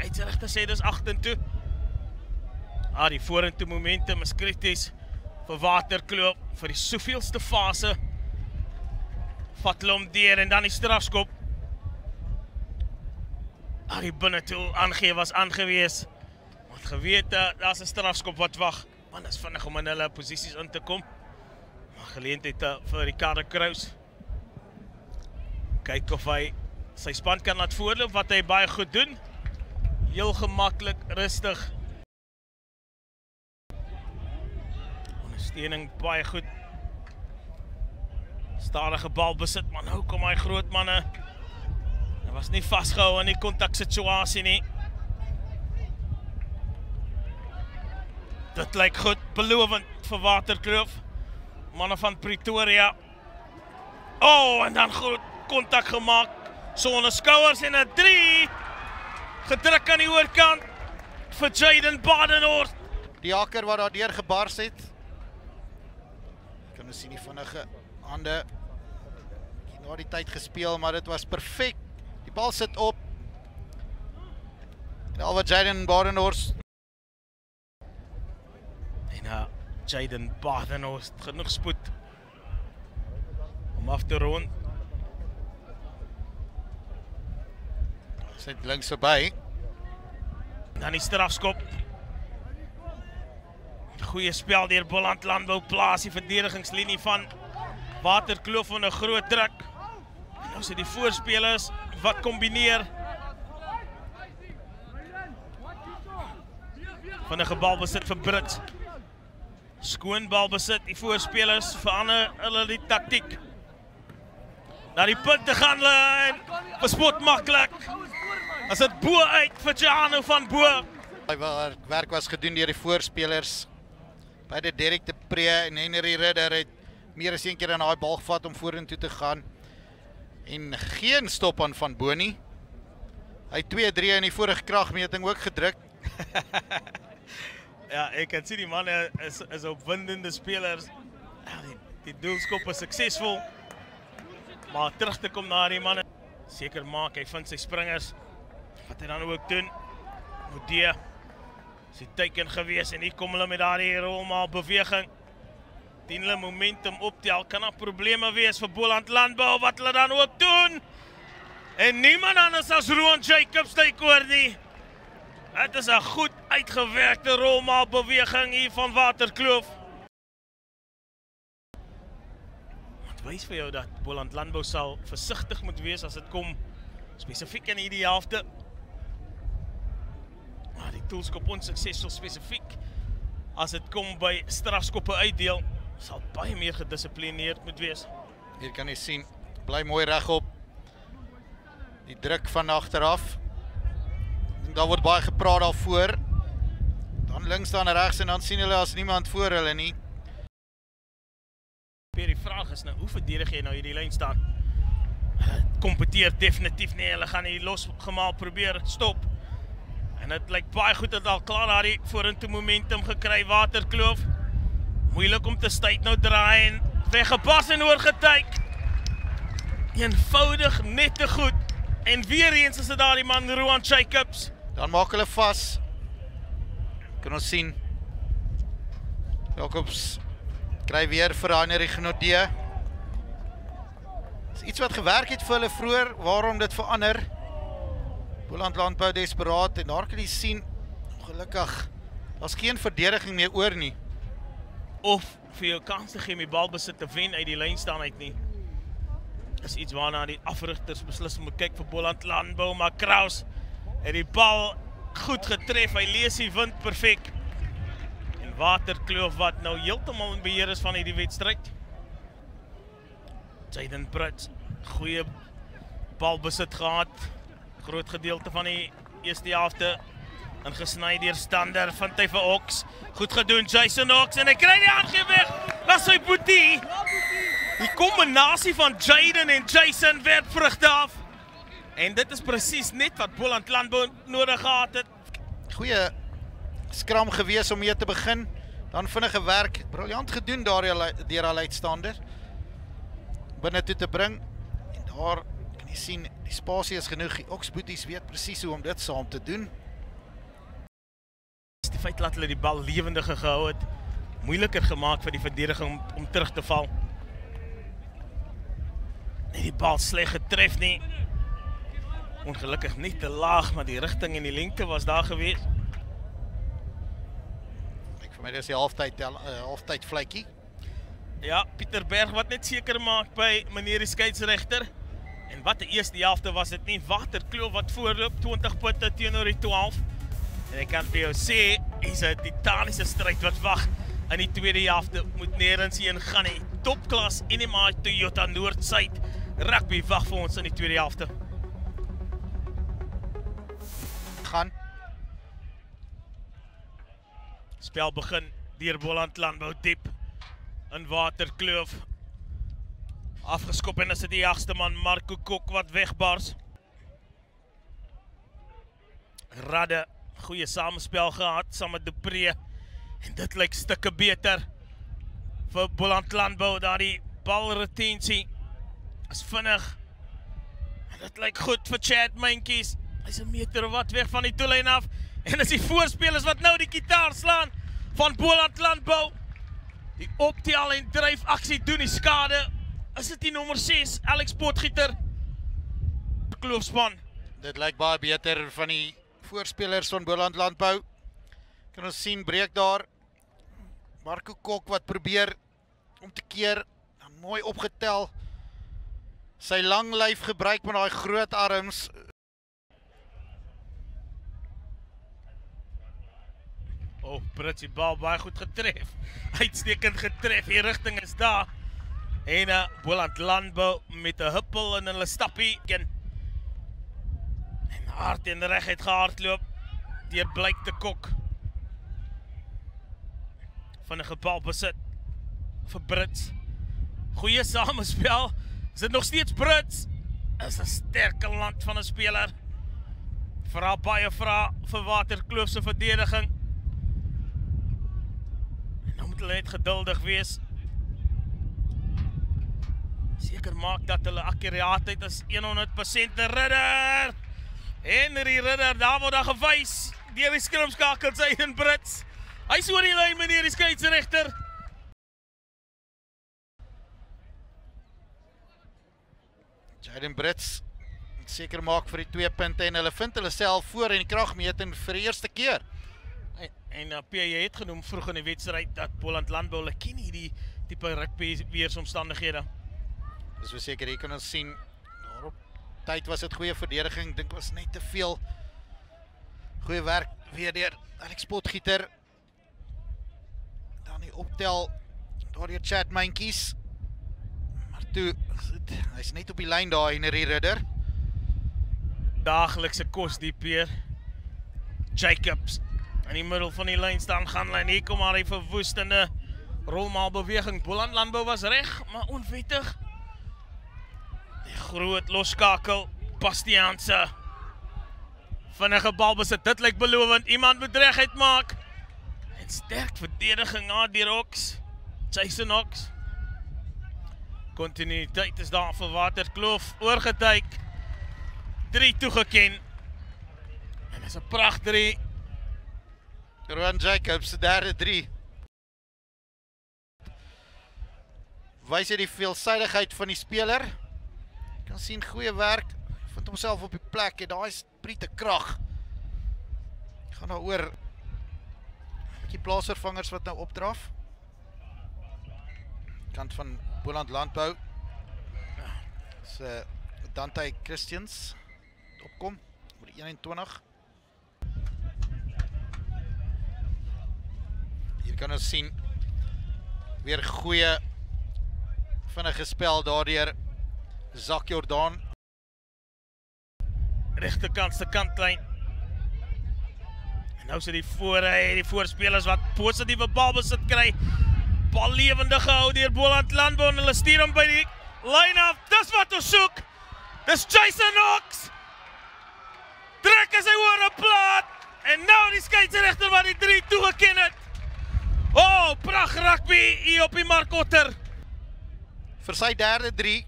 Skeiedsregter sê dis agtertoe. Die vorentoe momentum is krities vir Waterkloof vir die soveelste fase. Vat hulle hom deur en dan die strafskop. Die binnetoe aangee was aangewees. Want geweet, daar's 'n strafskop wat wag. Man, is vinnig om in hulle posisies in te kom. Maar geleentheid vir Ricardo Kraus. Kyk of hy sy span kan laat voorloop, wat hy baie goed doen. Heel gemaklik, rustig. Ondersteuning baie goed. Stadige bal besit, maar nou kom hy groot manne. Hy was nie vasgehou in die kontaksituasie nie. Dit lyk goed, belovend vir Waterkloof. Manne van Pretoria. En dan goed kontak gemaak. Sonder skouers en 'n 3. Gedruk aan die oorkant vir Jaden Badenhorst. Die hakker wat daar deur gebars het. Kan ons sien die vinnige hande. Na die tyd gespeel, maar dit was perfek. Die bal sit op. En al wat Jaden Badenhorst. En Jaden Badenhorst genoeg spoed om af te rond. Sit links verby. Dan die strafskop. Goeie spel deur Boland Landbou, plaas die verdedigingslinie van Waterkloof van 'n groot druk. En nou sit die voorspelers wat kombineer. Van 'n balbesit vir Brits. Skoon balbesit, die voorspelers verander hulle die taktiek. Na die punte gaan hulle en bespot maklik. As dit bo uit vir Jano van Bo. Werk was gedoen deur die voorspelers. Beide Derek de Pre en Henry Ridder het meer as een keer aan daai bal gevat om vorentoe te gaan. En geen stop aan Van Bonie. Hy 2-3 in die vorige kragmeting ook gedruk. Ja, ek kan sien die manne is opwindende spelers. Die doelskop is suksesvol. Maar terug te kom na die manne. Seker maak, hy vind sy springers. Wat hy dan ook doen. Modee is die teiken gewees en hier kom hulle met daardie rolmaal beweging. Dien hulle momentum optel, kan daar probleme wees vir Boland Landbou, wat hulle dan ook doen. En niemand anders as Rowan Jacobs steek oor nie. Het is 'n goed uitgewerkte rolmaal beweging hier van Waterkloof. Wat wys vir jou dat Boland Landbou sal versigtig moet wees as dit kom spesifiek in hierdie helfte. Die toelskop onsuksesvol spesifiek as dit kom by strafskoppe uitdeel, sal baie meer gedissiplineerd moet wees. Hier kan jy sien, bly mooi regop. Die druk van agteraf. Daar word baie gepraat daarvoor. Dan links dan regs en dan sien hulle as niemand voor hulle nie. Die vraag is nou, hoe verdedig jy nou hierdie lyn staan? Hulle kompeteer definitief nie, hulle gaan hier losgemaal probeer stop. En dit lyk baie goed dat al klaar daar die vorentoe momentum gekry Waterkloof. Moeilik om te stuit nou draai en weggepas en oorgetyk. Eenvoudig net te goed. En weer eens is dit daar die man Rowan Jacobs. Dan maak hulle vas. Kan ons sien. Jacobs kry weer vir Henry Genodee. Dis iets wat gewerk het vir hulle vroeër, waarom dit verander. Boland Landbou desperaat en daar kan jy sien, ongelukkig, daar's geen verdediging meer oor nie. Of vir jou kans te gee om die bal besit te wen uit die lyn staan uit nie. Is iets waarna die afrigters beslis moet kyk vir Boland Landbou, maar Kraus het die bal goed getref, hy lees die wind perfek. En Waterkloof wat nou heeltemal in beheer is van hierdie wedstryd. Jaden Brits, goeie balbesit gehad. Groot gedeelte van die eerste helfte ingesny deur Stander, vind hy vir Ox. Goed gedoen, Jason Ox, en hy kry die aangee weg. Dat sy boetie. Die kombinasie van Jaden en Jason werp vrugte af. En dit is presies net wat Boland Landbou nodig gehad het. Goeie skram gewees om mee te begin. Dan vinnige werk, briljant gedoen deur al uitstander. Binne toe te bring. En daar kan jy sien, die spasie is genoeg. Die Oksboeties weet presies hoe om dit saam te doen. feit dat hulle die bal lewendiger gehou het, moeiliker gemaak vir die verdediging om terug te val. Nee, die bal sleg getref nie. Ongelukkig nie te laag, maar die rigting en die lengte was daar gewees. Vir my dis die halftyd vletjie. Ja, Pieter Berg wat net seker maak by meneer die skeieregter. En wat die eerste helfte was dit nie, Waterkloof wat voorloop, 20 punte teenoor die 12. En ek kan vir jou sê, is 'n titaniese stryd wat wag in die tweede helfte, moet nêrens heen gaan nie. Topklas NMI Toyota Noord-Suid rugby wag vir ons in die tweede helfte. Gaan. Spel begin deur Boland Landbou diep in Waterkloof. Afgeskop en is dit die jagste man Marco Kok wat wegbars. Radde, goeie samespel gehad saam met Dupree. En dit lyk stukke beter vir Boland Landbou. Daar die balretensie is vinnig. En dit lyk goed vir Chad Mentjies. Hy's 'n meter of wat weg van die toelyn af. En is die voorspelers wat nou die gitaar slaan van Boland Landbou. Die optel en dryf aksie doen die skade. Is dit die nommer 6, Alex Potgieter? Kloofspan. Dit lyk baie beter van die voorspelers van Boland Landbou. Kan ons sien, breek daar. Marco Kok wat probeer om te keer. Dan mooi opgetel. Sy lang lyf gebruik met daai groot arms. Brits die bal baie goed getref. Uitstekend getref, die rigting is daar. En Boland Landbou met 'n huppel en hulle stappie. En hard en reguit gehardloop deur Blyk te Kok. Vinnige bal besit vir Brits. Goeie samespel. Is dit nog steeds Brits? Is 'n sterke land van 'n speler. Vra baie vra vir Waterkloof se verdediging. Nou moet hulle net geduldig wees. Seker maak dat hulle akkuraatheid is 100% Ridder. Henry Ridder, daar word daar gewys. Deur die skrimskakel sy in Brits. Hy's oor die lyn, meneer die skeieregter. Jaden Brits seker maak vir die 2 punte en hulle vind hulle self voor in die kragmeting vir die eerste keer. En P, jy het genoem vroeg in die wedstryd dat Boland Landbou, hulle ken hierdie tipe rugby weersomstandighede. Dis verseker, hier kan ons sien, daarop tyd was dit goeie verdediging, dink was net te veel. Goeie werk weer deur Alex Potgieter. Dan die optel daar deur Chad Mentjies. Maar toe, hy's net op die lyn daar en die Ridder. Daaglikse kos die Peer. Jacobs in die middel van die lyn staan gaan hulle en hier kom maar die verwoestende rolmaalbeweging. Boland Landbou was reg, maar onwettig. Die groot loskakel, Bastiaanse. Vinnige balbesit, dit lyk belovend. Iemand moet regheid maak. En sterk verdediging deur Ox. Jason Ox. Kontinuïteit is daar vir Waterkloof. Oorgetuig. 3 toegeken. En dis 'n pracht 3. Rowan Jacobs, derde 3. Wys hy die veelsidigheid van die speler. Jy kan sien, goeie werk. Vind homself op die plek en daar is Priete krag. Gaan nou oor. Bietjie plaasvervangers wat nou opdraf. Kant van Boland Landbou. Dis Dante Christians opkom oor die 21. Hier kan ons sien weer goeie vinnige spel daardeur Zak Jordaan. Regterkant se kantlyn. En nou sit die voorspelers wat positiewe balbesit kry. Bal lewendig gehou deur Boland Landbou en hulle stuur hom by die lyn af. Dis wat ons soek. Dis Jason Ox. Trek as hy oor 'n plaat. En nou die skeieregter wat die 3 toegeken het. Pragt rugby hier op die Mark Otter. Vir sy derde 3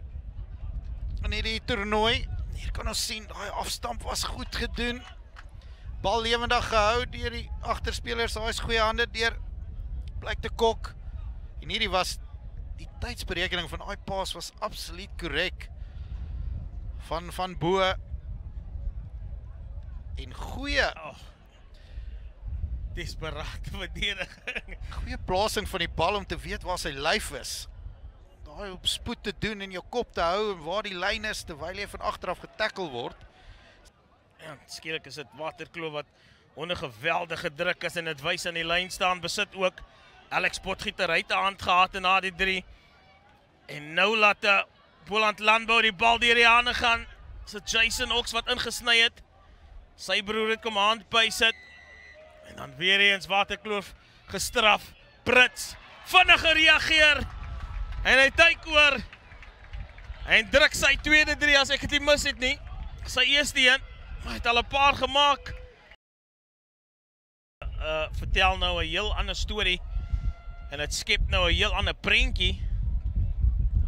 in hierdie toernooi. Hier kan ons sien, daai afstamp was goed gedoen. bal lewendig gehou deur die agterspelers. Daar is goeie hande deur Blyk te Kok. En hierdie was die tydsberekening van daai paas was absoluut korrek van Bo. En goeie Desperate verdediging. Goeie plasing van die bal om te weet waar sy lyf is. Daai op spoed te doen en jou kop te hou en waar die lyn is terwyl jy van agteraf getackle word. Ja, skielik is dit Waterkloof wat onder geweldige druk is en dit wys aan die lyn staan. Besit ook Alex Potgieter uit die hand gehad en na die 3. En nou laat Boland Landbou die bal deur die hande gaan. Is dit Jason Ox wat ingesny het. Sy broer het kom hand by sit. En dan weer eens Waterkloof gestraf. Brits vinnig gereageer. En hy tyk oor. En druk sy tweede 3 as ek het nie mis het nie. Sy eerste een. Maar hy het al 'n paar gemaak. Vertel nou 'n heel ander storie. En het skep nou 'n heel ander prentjie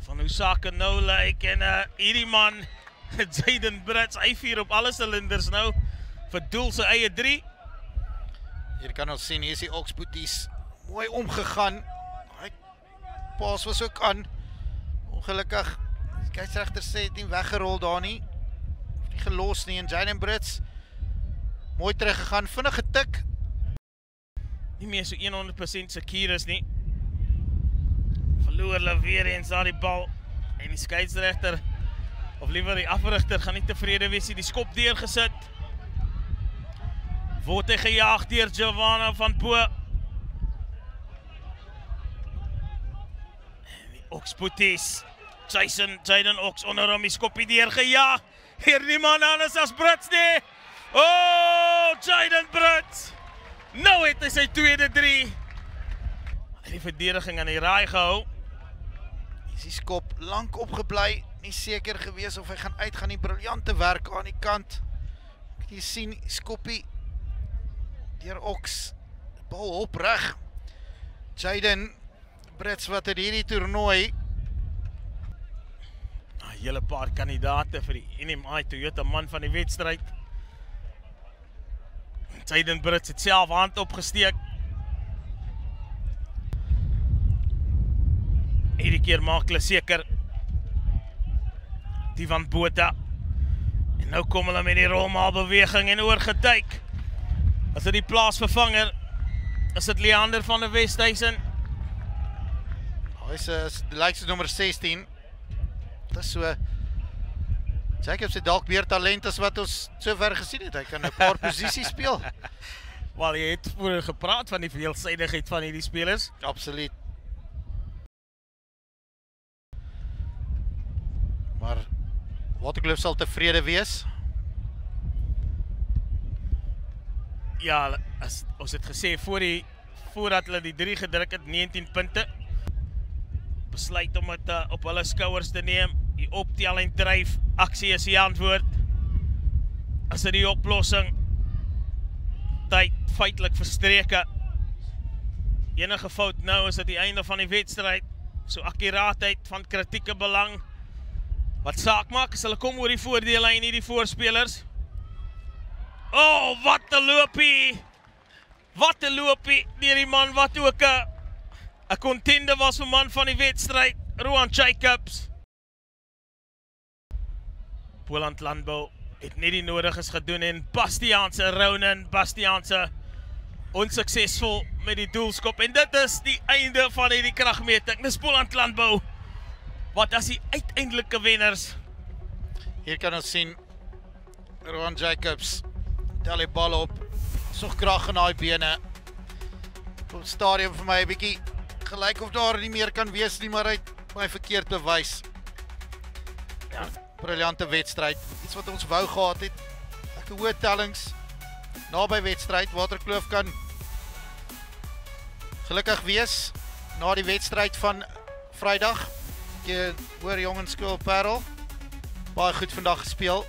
van hoe sake nou lyk. En hierdie man, Jaden Brits, hy vier op alle silinders nou. Verdoel sy eie 3. Hier kan ons sien, hier is die Oksboeties mooi omgegaan. Hy paas was ook aan. Ongelukkig, die skeieregter sê het nie weggerol daar nie. Nie gelos nie en Jaden Brits mooi teruggegaan, vinnig getik. Nie meer so 100% seker is nie. Verloor hulle weer eens daar die bal. En die skeieregter, of liewer die afrigter, gaan nie tevrede wees nie. Die skop deurgesit. Word hy gejaag deur Giovanna van Po. En die Oksboeties. Jaden Ox onder hom die skopie deurgejaag. Hier die man anders as Brits nie. Jaden Brits. Nou het hy sy tweede 3. En die verdediging aan die raai gehou. Is die skop lank opgebly, nie seker gewees of hy gaan uitgaan. Die briljante werk aan die kant. Jy sien die skoppie deur Ox, bal op reg. Jaden Brits wat in hierdie toernooi 'n hele paar kandidate vir die NMI Toyota man van die wedstryd. Jaden Brits het self hand opgesteek. Hierdie keer maak hulle seker die van Botha. En nou kom hulle met die rolmaalbeweging en oorgetyk. As dit die plaasvervanger, is dit Leander van der Westhuizen. Hy is lyk so nommer 16. Dit is so Jacobs het dalk meer talent as wat ons sover gesien het. Hy kan 'n paar posisies speel. Wel, jy het vroeër gepraat van die veelsidigheid van hierdie spelers. Absoluut. Maar Waterkloof sal tevrede wees. Ja, ons het gesê voordat hulle die 3 gedruk het, 19 punte. Besluit om dit op hulle skouers te neem. Die optel en dryf aksie is die antwoord. As dit die oplossing. Tyd feitelik verstreke. Enige fout nou is dit die einde van die wedstryd. So akkuraatheid van kritieke belang. Wat saak maak is hulle kom oor die voordele en nie die voorspelers. Wat 'n loopie! Wat 'n loopie deur die man wat ook 'n contender was vir man van die wedstryd, Rowan Jacobs. Boland Landbou het net die nodiges gedoen en Bastiaanse onsuksesvol met die doelskop. En dit is die einde van hierdie kragmeting. Dis Boland Landbou wat as die uiteindelike wenners. Hier kan ons sien Rowan Jacobs tel die bal op. Soek krag in daai bene. Op die stadium vir my 'n bietjie gelyk of daar nie meer kan wees nie, maar hy het my verkeerd bewys. Ja, briljante wedstryd. Iets wat ons wou gehad het. Ek het hoë tellings naby wedstryd. Waterkloof kan gelukkig wees na die wedstryd van Vrydag. Ek hoor Jongenskool Parel baie goed vandag gespeel.